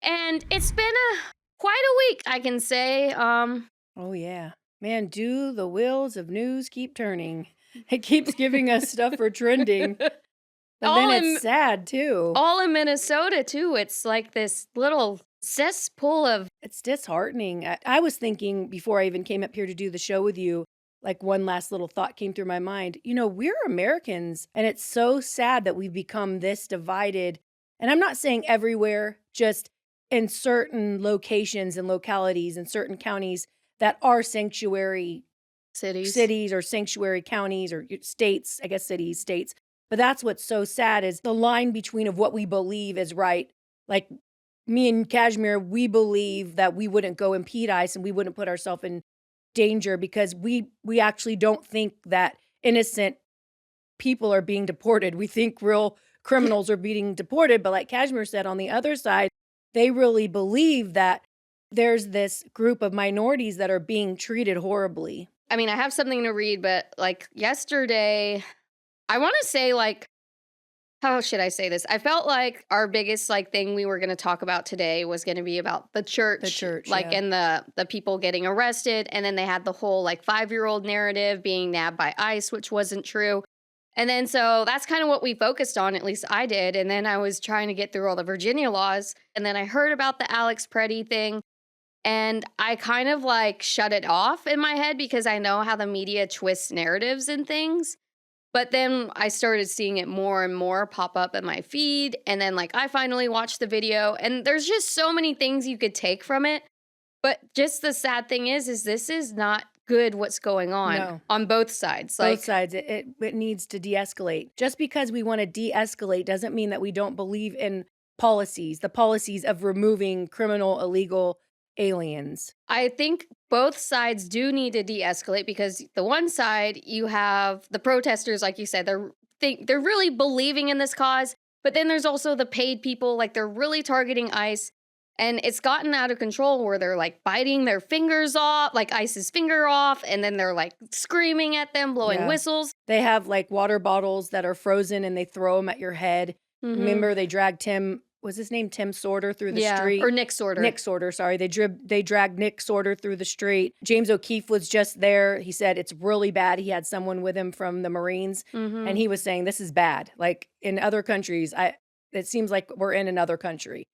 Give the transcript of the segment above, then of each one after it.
And it's been quite a week, I can say. Oh, yeah. Man, do the wheels of news keep turning? It keeps giving us stuff for trending, but then all it's in sad too. all in Minnesota too. It's like this little cesspool of It's disheartening. I was thinking before I even came up here to do the show with you, like one last little thought came through my mind. We're Americans, and it's so sad that we've become this divided. And I'm not saying everywhere, just in certain locations and localities and certain counties that are sanctuary cities. cities or sanctuary counties or states, I guess cities, states. But that's what's so sad is the line between of what we believe is right. Like me and Kashmir, we believe that we wouldn't go impede ICE and we wouldn't put ourselves in danger because we actually don't think that innocent people are being deported. We think real criminals are being deported. But like Kashmir said, on the other side, they really believe that there's this group of minorities that are being treated horribly. I mean, I have something to read, but like yesterday, I want to say like how should I say this? I felt like our biggest like thing we were going to talk about today was going to be about the The church, church, like yeah. and the people getting arrested, and then they had the whole like 5-year-old narrative being nabbed by ICE, which wasn't true. And then so that's kind of what we focused on, at least I did. And then I was trying to get through all the Virginia laws, and then I heard about the Alex Preddy thing, and I kind of like shut it off in my head because I know how the media twists narratives and things. But then I started seeing it more and more pop up in my feed. And then, like, I finally watched the video, and there's just so many things you could take from it. But just the sad thing is this is not good what's going No. on both sides. Both Like, sides. It needs to de-escalate. Just because we want to de-escalate doesn't mean that we don't believe in the policies of removing criminal, illegal aliens. I think both sides do need to de escalate because the one side, you have the protesters, like you said, they're really believing in this cause. But then there's also the paid people, like they're really targeting ICE. And it's gotten out of control where they're like biting their fingers off, like ICE's finger off, and then they're like screaming at them, blowing Yeah. whistles. They have like water bottles that are frozen and they throw them at your head. Hmm. Remember they dragged was his name Tim Sorter through the Yeah, street? or Nick Sorter. Nick Sorter, sorry. They dragged Nick Sorter through the street. James O'Keefe was just there. He said it's really bad. He had someone with him from the Marines, Hmm. and he was saying this is bad. Like in other countries, it seems like we're in another country.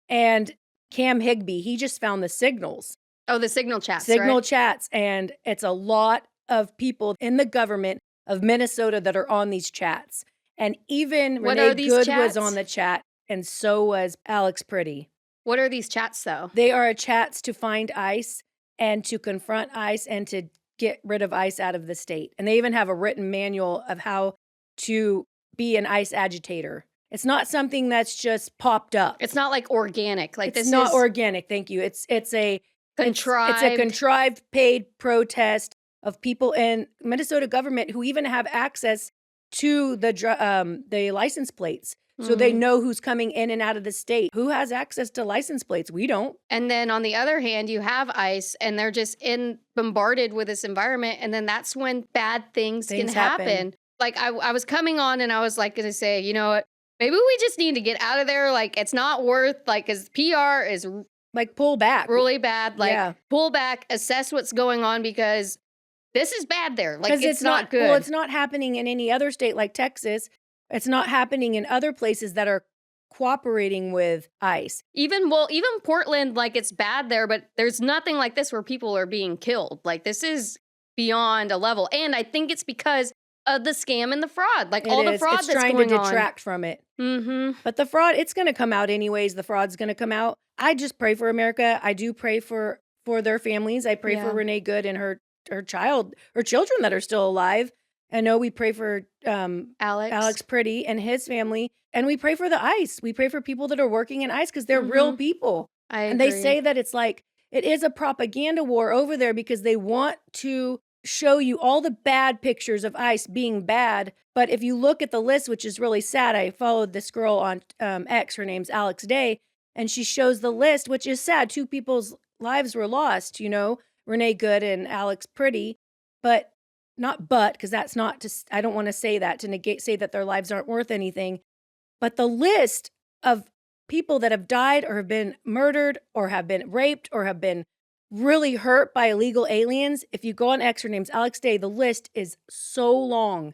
And Cam Higbee, he just found the signals. Oh, the signal chats, Signal right? chats, and it's a lot of people in the government of Minnesota that are on these chats. And even What Renee are these Good was chats? on the chat, and so was Alex Pretty. What are these chats, though? They are chats to find ICE and to confront ICE and to get rid of ICE out of the state. And they even have a written manual of how to be an ICE agitator. It's not something that's just popped up. It's not like organic. Like It's this not is organic. Thank you. It's a contrived. It's a contrived paid protest of people in Minnesota government who even have access to the license plates. So they Mhm. know who's coming in and out of the state. Who has access to license plates? We don't. And then on the other hand, you have ICE, and they're just bombarded with this environment, and then that's when bad things can Things happen. happen. Like I was coming on, and I was like going to say, you know what? Maybe we just need to get out of there. Like it's not worth like because PR is Like pull back. really bad. Like Yeah. pull back, assess what's going on because this is bad there. Like Because it's not good. well, it's not happening in any other state like Texas. It's not happening in other places that are cooperating with ICE. Even Portland, like it's bad there, but there's nothing like this where people are being killed. Like this is beyond a level, and I think it's because of the scam and the fraud, like all the fraud It's that's trying going to on. detract from it. Mm-hmm. But the fraud, it's going to come out anyways. The fraud's going to come out. I just pray for America. I do pray for their families. I pray Yeah. for Renee Good and her children that are still alive. I know we pray for Alex Pretty and his family, and we pray for the ICE. We pray for people that are working in ICE because they're real people. I And they say that it's like it is a propaganda war over there because they want to show you all the bad pictures of ICE being bad. But if you look at the list, which is really sad, I followed this girl on X. Her name's Alex Day, and she shows the list, which is sad. 2 people's lives were lost, Renee Good and Alex Pretty, but not because that's not to, I don't want to say that to say that their lives aren't worth anything. But the list of people that have died or have been murdered or have been raped or have been really hurt by illegal aliens. If you go on X, her name's Alex Day, the list is so long.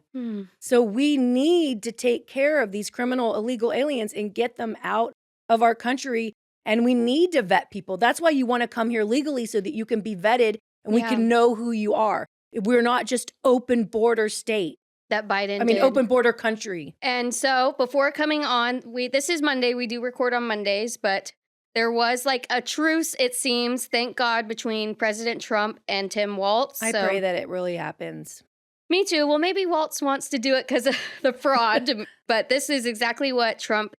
So we need to take care of these criminal illegal aliens and get them out of our country. And we need to vet people. That's why you want to come here legally, so that you can be vetted and we can know who you are. We're not just open border state. That Biden did. Open border country. And so before coming on, this is Monday. We do record on Mondays, but there was like a truce, it seems, thank God, between President Trump and Tim Walz. I pray that it really happens. Me too. Well, maybe Walz wants to do it because of the fraud, but this is exactly what Trump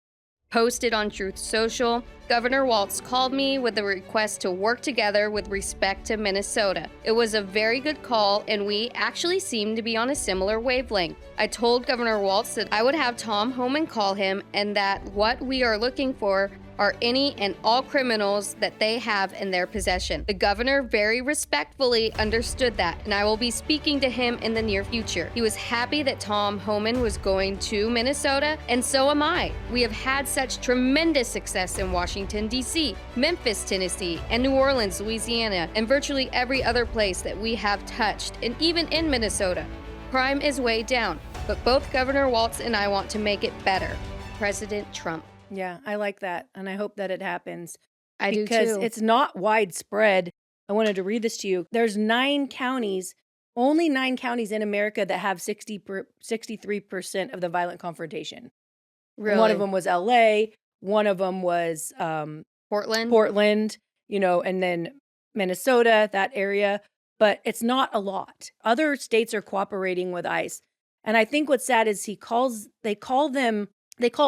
posted on Truth Social. Governor Walz called me with a request to work together with respect to Minnesota. It was a very good call, and we actually seemed to be on a similar wavelength. I told Governor Walz that I would have Tom Homan call him, and that what we are looking for are any and all criminals that they have in their possession. The governor very respectfully understood that, and I will be speaking to him in the near future. He was happy that Tom Homan was going to Minnesota, and so am I. We have had such tremendous success in Washington, D.C., Memphis, Tennessee, and New Orleans, Louisiana, and virtually every other place that we have touched, and even in Minnesota. Crime is way down, but both Governor Walz and I want to make it better. President Trump. Yeah, I like that. And I hope that it happens. I do too. Because it's not widespread. I wanted to read this to you. There's 9 counties, only 9 counties in America that have 63% of the violent confrontation. Really? One of them was LA. One of them was Portland, and then Minnesota, that area. But it's not a lot. Other states are cooperating with ICE. And I think what's sad is they call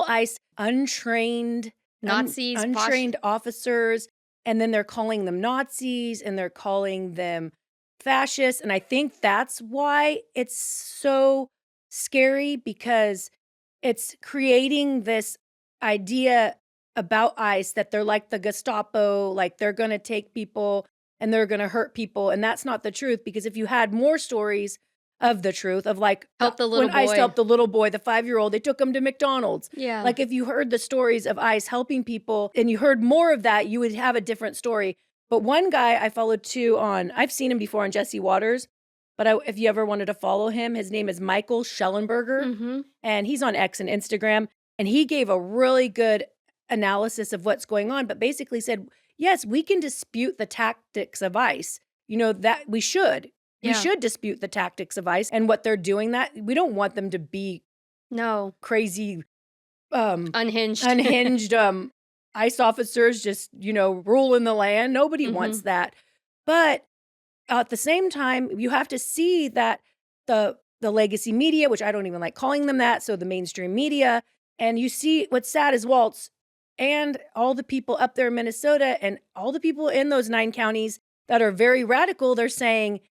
ICE untrained Nazis, untrained officers, and then they're calling them Nazis and they're calling them fascists. And I think that's why it's so scary, because it's creating this idea about ICE that they're like the Gestapo, like they're going to take people and they're going to hurt people. And that's not the truth, because if you had more stories of the truth, of like help the little when boy. ICE helped the little boy, the 5-year-old, they took him to McDonald's. Yeah. Like if you heard the stories of ICE helping people and you heard more of that, you would have a different story. But one guy I followed too I've seen him before on Jesse Waters, but if you ever wanted to follow him, his name is Michael Schellenberger, and he's on X and Instagram, and he gave a really good analysis of what's going on, but basically said, yes, we can dispute the tactics of ICE. That we should. We should dispute the tactics of ICE and what they're doing. That we don't want them to be crazy, unhinged ICE officers just, ruling the land. Nobody wants that. But at the same time, you have to see that the legacy media, which I don't even like calling them that, so the mainstream media, and you see what's sad is Walz and all the people up there in Minnesota and all the people in those 9 counties that are very radical, they're saying,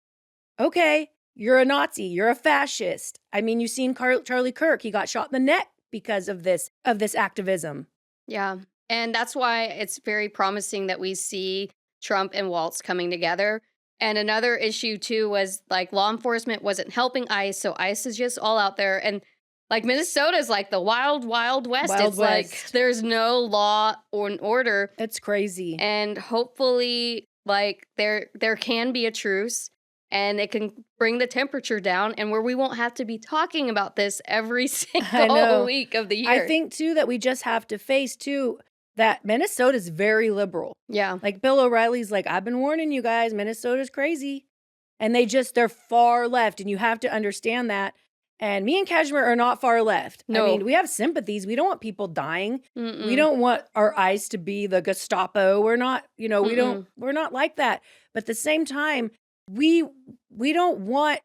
okay, you're a Nazi, you're a fascist. I mean, you've seen Charlie Kirk, he got shot in the neck because of this activism. Yeah. And that's why it's very promising that we see Trump and Walz coming together. And another issue too was like law enforcement wasn't helping ICE, so ICE is just all out there. And like Minnesota's like the wild, wild west. It's like there's no law or order. It's crazy. And hopefully like there can be a truce. And it can bring the temperature down, and where we won't have to be talking about this every single week of the year. I think, too, that we just have to face, too, that Minnesota's very liberal. Yeah. Like Bill O'Reilly's like, I've been warning you guys, Minnesota's crazy. And they're far left, and you have to understand that. And me and Kashmir are not far left. No. I mean, we have sympathies. We don't want people dying. We don't want our ICE to be the Gestapo. We're not, we're not like that. But at the same time, we don't want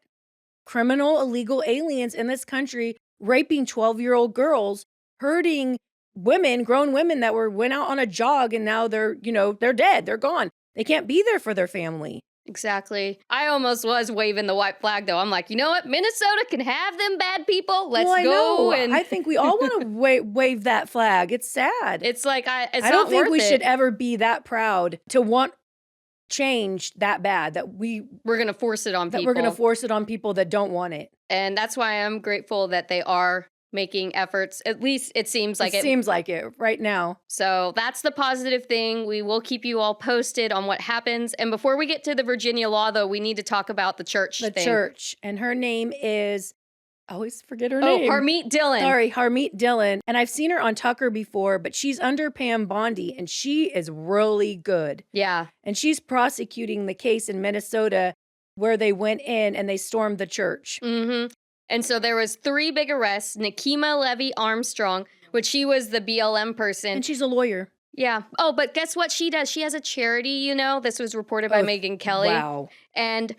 criminal illegal aliens in this country raping 12-year-old girls, hurting women, grown women that went out on a jog and now they're dead. They're gone. They can't be there for their family. Exactly. I almost was waving the white flag though. I'm like, you know what? Minnesota can have them bad people. Let's go. And I think we all want to wave that flag. It's sad. It's like I don't think we should ever be that proud to want change that bad that we're going to force it on people. That we're going to force it on people that don't want it. And that's why I'm grateful that they are making efforts. At least it seems like It seems like it right now. So that's the positive thing. We will keep you all posted on what happens. And before we get to the Virginia law, though, we need to talk about the church The thing. church. And her name is, I always forget her Oh, name. Harmeet Dillon. Sorry, Harmeet Dillon. And I've seen her on Tucker before, but she's under Pam Bondi, and she is really good. Yeah. And she's prosecuting the case in Minnesota where they went in and they stormed the church. Mm-hmm. And so there was 3 big arrests. Nikema Levy Armstrong, which she was the BLM person. And she's a lawyer. Yeah. Oh, but guess what she does? She has a charity, you know. This was reported by Megyn Kelly. Wow. And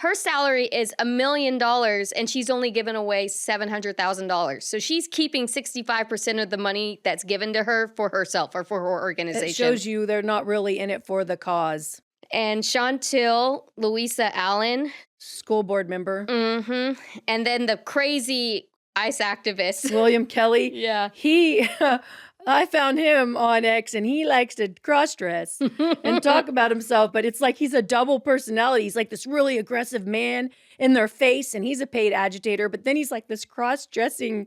her salary is $1 million, and she's only given away $700,000. So she's keeping 65% of the money that's given to her for herself or for her organization. It shows you they're not really in it for the cause. And Chantil Louisa Allen, School board member. mm-hmm. And then the crazy ICE activist. William Kelly. Yeah. I found him on X, and he likes to cross-dress and talk about himself, but it's like he's a double personality. He's like this really aggressive man in their face, and he's a paid agitator, but then he's like this cross-dressing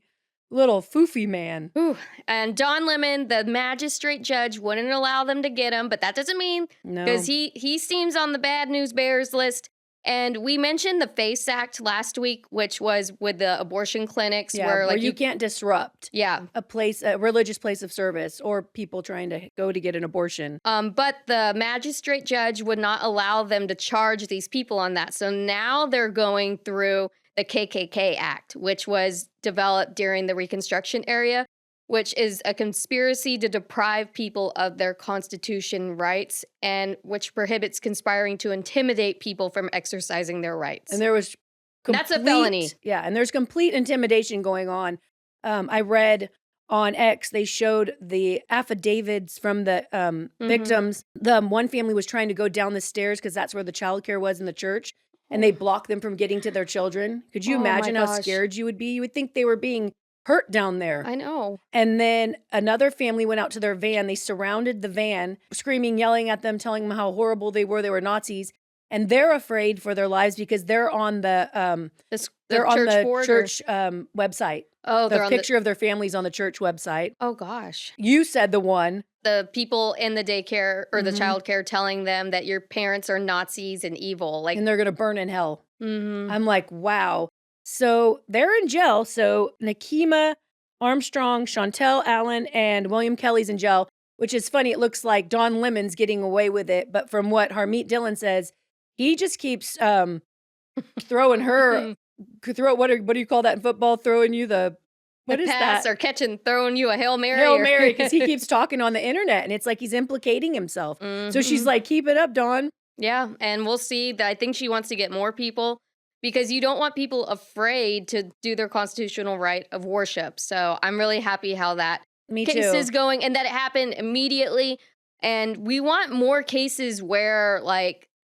little foofy man. Ooh. And Don Lemon, the magistrate judge, wouldn't allow them to get him, but that doesn't mean, because he seems on the bad news bears list. And we mentioned the FACE Act last week, which was with the abortion clinics, where you can't disrupt a religious place of service or people trying to go to get an abortion. But the magistrate judge would not allow them to charge these people on that. So now they're going through the KKK Act, which was developed during the Reconstruction era, which is a conspiracy to deprive people of their Constitution rights, and which prohibits conspiring to intimidate people from exercising their rights. And there was that's a felony. Yeah, and there's complete intimidation going on. I read on X, they showed the affidavits from the victims. The one family was trying to go down the stairs because that's where the childcare was in the church, and they blocked them from getting to their children. Could you imagine how scared you would be? You would think they were being hurt down there. I know. And then another family went out to their van. They surrounded the van, screaming, yelling at them, telling them how horrible they were. They were Nazis. And they're afraid for their lives because they're on the church website. Oh, the picture of their families on the church website. Oh, gosh. You said the one. The people in the daycare or the childcare telling them that your parents are Nazis and evil. And they're going to burn in hell. I'm like, wow. So they're in jail. So Nikema Armstrong, Chantel Allen, and William Kelly's in jail, which is funny. It looks like Don Lemon's getting away with it. But from what Harmeet Dillon says, he just keeps throwing her, what do you call that in football? Throwing you the pass or throwing you a Hail Mary. Hail Mary, because he keeps talking on the internet, and it's like he's implicating himself. So she's like, keep it up, Dawn. Yeah, and we'll see. I think she wants to get more people, because you don't want people afraid to do their constitutional right of worship. So I'm really happy how that case is going, and that it happened immediately. And we want more cases where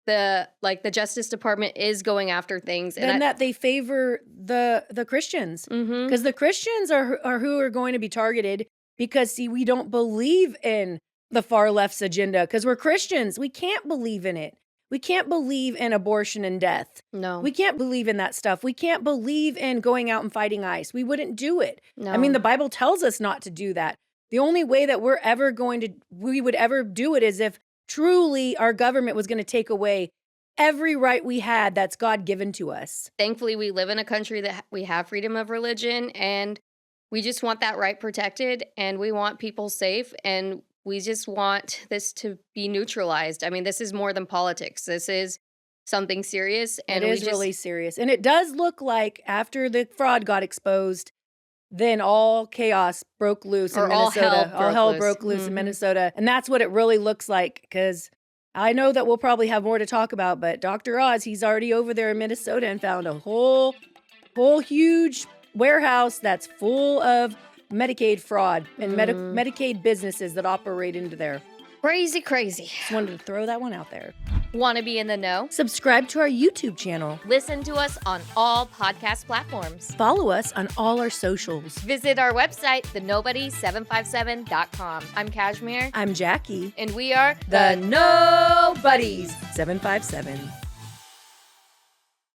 the Justice Department is going after things, and that they favor the Christians, because the Christians are who are going to be targeted. Because see, we don't believe in the far left's agenda because we're Christians. We can't believe in it. We can't believe in abortion and death. No. We can't believe in that stuff. We can't believe in going out and fighting ICE. We wouldn't do it. No. I mean, the Bible tells us not to do that. The only way that we would ever do it is if truly our government was going to take away every right we had that's God given to us. Thankfully, we live in a country that we have freedom of religion, and we just want that right protected, and we want people safe, and we just want this to be neutralized. I mean, this is more than politics. This is something serious. And it is really serious. And it does look like after the fraud got exposed, then all chaos broke loose in Minnesota. All hell broke loose in Minnesota. And that's what it really looks like, because I know that we'll probably have more to talk about, but Dr. Oz, he's already over there in Minnesota and found a whole huge warehouse that's full of Medicaid fraud and Medicaid businesses that operate into there. Crazy. Just wanted to throw that one out there. Want to be in the know? Subscribe to our YouTube channel. Listen to us on all podcast platforms. Follow us on all our socials. Visit our website, thenobody757.com. I'm Kashmir. I'm Jackie. And we are the Nobodies 757.